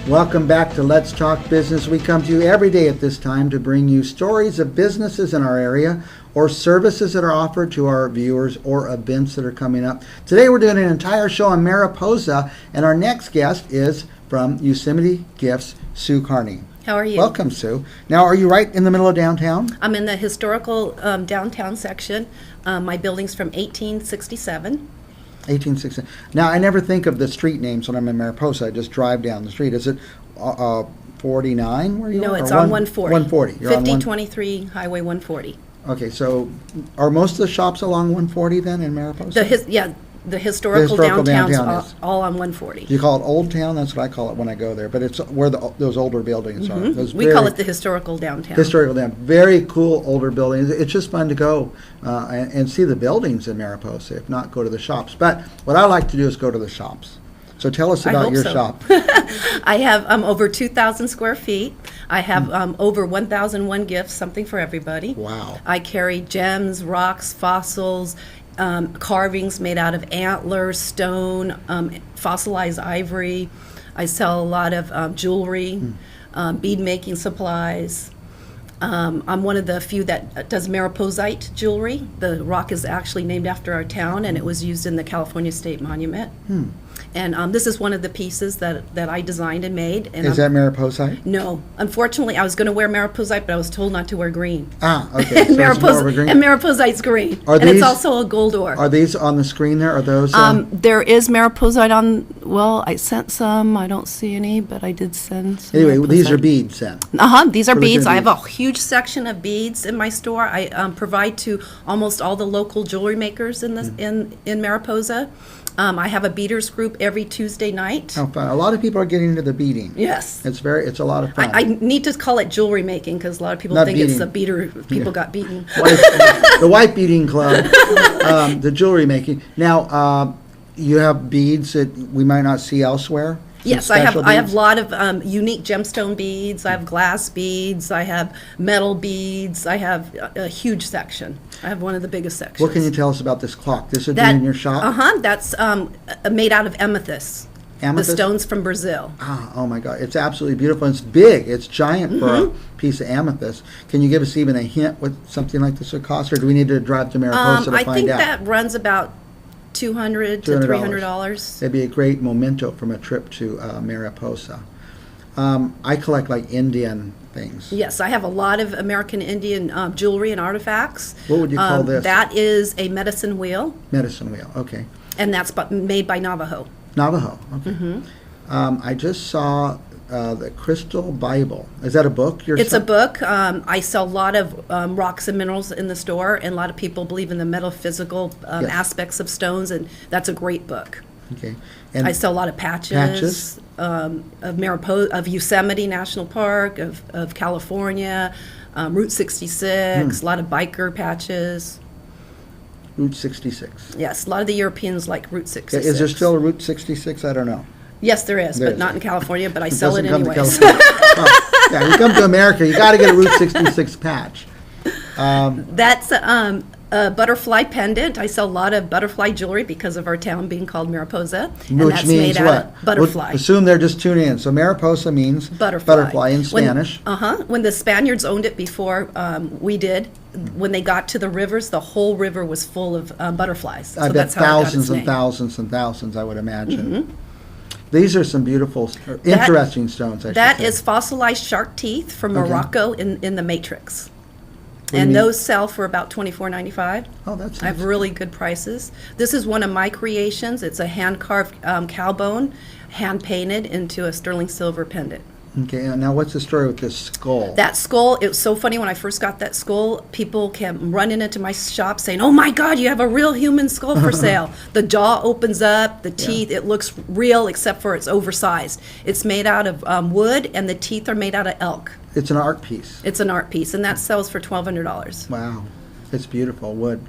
Welcome back to Let's Talk Business. We come to you every day at this time to bring you stories of businesses in our area or services that are offered to our viewers or events that are coming up. Today we're doing an entire show on Mariposa, and our next guest is from Yosemite Gifts, Sue Carney. How are you? Welcome, Sue. Now, are you right in the middle of downtown? I'm in the historical downtown section. My building's from 1867. 1860. Now, I never think of the street names when I'm in Mariposa. I just drive down the street. Is it 49 where you are? No, it's on 140. 140. You're on 5023 Highway 140. Okay, so are most of the shops along 140 then in Mariposa? The historical downtown downtown's is. all on 140. Do you call it Old Town? That's what I call it when I go there. But it's where those older buildings are. Those We call it the historical downtown. historical down. Very cool older buildings. It's just fun to go and see the buildings in Mariposa, if not go to the shops. But what I like to do is go to the shops. So tell us about your shop. I have over 2,000 square feet. I have over 1,001 gifts, something for everybody. Wow. I carry gems, rocks, fossils, carvings made out of antlers, stone, fossilized ivory. I sell a lot of jewelry, bead making supplies. I'm one of the few that does Mariposite jewelry. The rock is actually named after our town, and it was used in the California State Monument. And this is one of the pieces that I designed and made. And Is that Mariposite? No. Unfortunately, I was going to wear Mariposite, but I was told not to wear green. Ah, okay. So it's more of a green. And Mariposite's green. Are And these- it's also a gold ore. Are these on the screen there? Are those? There is Mariposite on, well, I sent some. I don't see any, but I did send some. Anyway, these are Mariposite. beads then. These are We're looking beads. at I have a beads. huge section of beads in my store. I provide to almost all the local jewelry makers in this in Mariposa. I have a beaders group every Tuesday night. How fun. A lot of people are getting into the beading. Yes. It's a lot of fun. I need to call it jewelry making because a lot of people Not think it's beading. the beater. People got beaten. The White Beading Club, the jewelry making. Now, you have beads that we might not see elsewhere? Some Yes, I have special a beads? lot of unique gemstone beads. I have glass beads. I have metal beads. I have a huge section. I have one of the biggest sections. What can you tell us about this clock? This would be in your shop? That's made out of amethyst. Amethyst? The stones from Brazil. Ah, oh my God, it's absolutely beautiful. It's big. It's giant for a piece of amethyst. Can you give us even a hint what something like this would cost, or do we need to drive to Mariposa to I find think out? that runs about $200 to $300. It'd be a great memento from a trip to Mariposa. I collect like Indian things. Yes, I have a lot of American Indian jewelry and artifacts. What would you call this? That is a medicine wheel, Medicine wheel. Okay. and that's made by Navajo. Navajo. Okay. I just saw the Crystal Bible. Is that a book? It's a book. I sell a lot of rocks and minerals in the store, and a lot of people believe in the metaphysical Yes. aspects of stones, and that's a great book. Okay. And I sell a lot of patches, of Yosemite National Park, of California, Route 66, a lot of biker patches. Route 66. Yes, a lot of the Europeans like Route 66. Is there still a Route 66? I don't know. Yes, there is, There but is. not in California, but I sell it doesn't come to anyways. California. Oh, yeah, you come to America, you got to get a Route 66 patch. That's a butterfly pendant. I sell a lot of butterfly jewelry because of our town being called Mariposa. And Which that's means made what? out of butterfly. We'll assume they're just tuning in. So Mariposa means Butterfly. in Spanish. When the Spaniards owned it before we did, when they got to the rivers, the whole river was full of butterflies. So I bet that's how it got its thousands and name. thousands and thousands, I would imagine. These are some beautiful, interesting stones, I should That say. is fossilized shark teeth from Okay. Morocco in the Matrix. do you And mean? those sell for about $24.95. Oh, that's I have nice. really good prices. This is one of my creations. It's a hand-carved cow bone, hand-painted into a sterling silver pendant. Okay, and now what's the story with this skull? That skull, it was so funny when I first got that skull, people came running into my shop saying, "Oh my God, you have a real human skull for sale." The jaw opens up, the teeth, it looks real except for it's oversized. It's made out of wood, and the teeth are made out of elk. It's an art piece. It's an art piece, and that sells for $1,200. Wow, it's beautiful wood.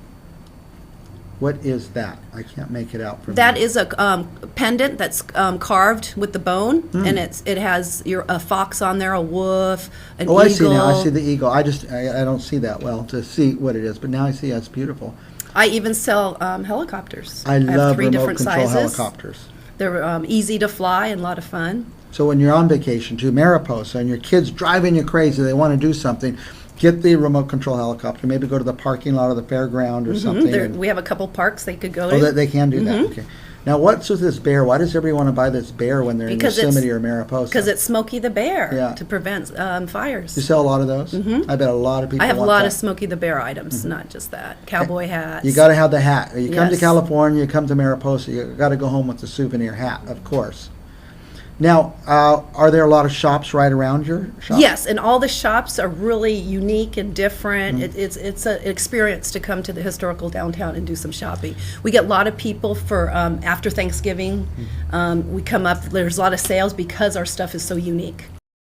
What is that? I can't make it out from That here. is a pendant that's carved with the bone, and it has a fox on there, a wolf, an eagle. I see now. I see the eagle. I don't see that well to see what it is, but now I see that's beautiful. I even sell helicopters. I have love 3 remote different control sizes. helicopters. They're easy to fly and a lot of fun. So when you're on vacation to Mariposa and your kid's driving you crazy, they want to do something, get the remote control helicopter. Maybe go to the parking lot of the fairground or something. We have a couple parks they could go Oh, to. that they can do that. Okay. Now, what's with this bear? Why does everybody want to buy this bear when they're Because in it's- Yosemite or Mariposa? Because it's Smokey the Bear Yeah. to prevent fires. You sell a lot of those? I bet a lot of people I have a want lot that. of Smokey the Bear items, not just that. Cowboy hats. You got to have the hat. You come to Yes. California, you come to Mariposa, you got to go home with the souvenir hat, of course. Now, are there a lot of shops right around your shop? Yes, and all the shops are really unique and different. Mm-hmm. It's an experience to come to the historical downtown and do some shopping. We get a lot of people for after Thanksgiving. Mm-hmm. We come up. There's a lot of sales because our stuff is so unique.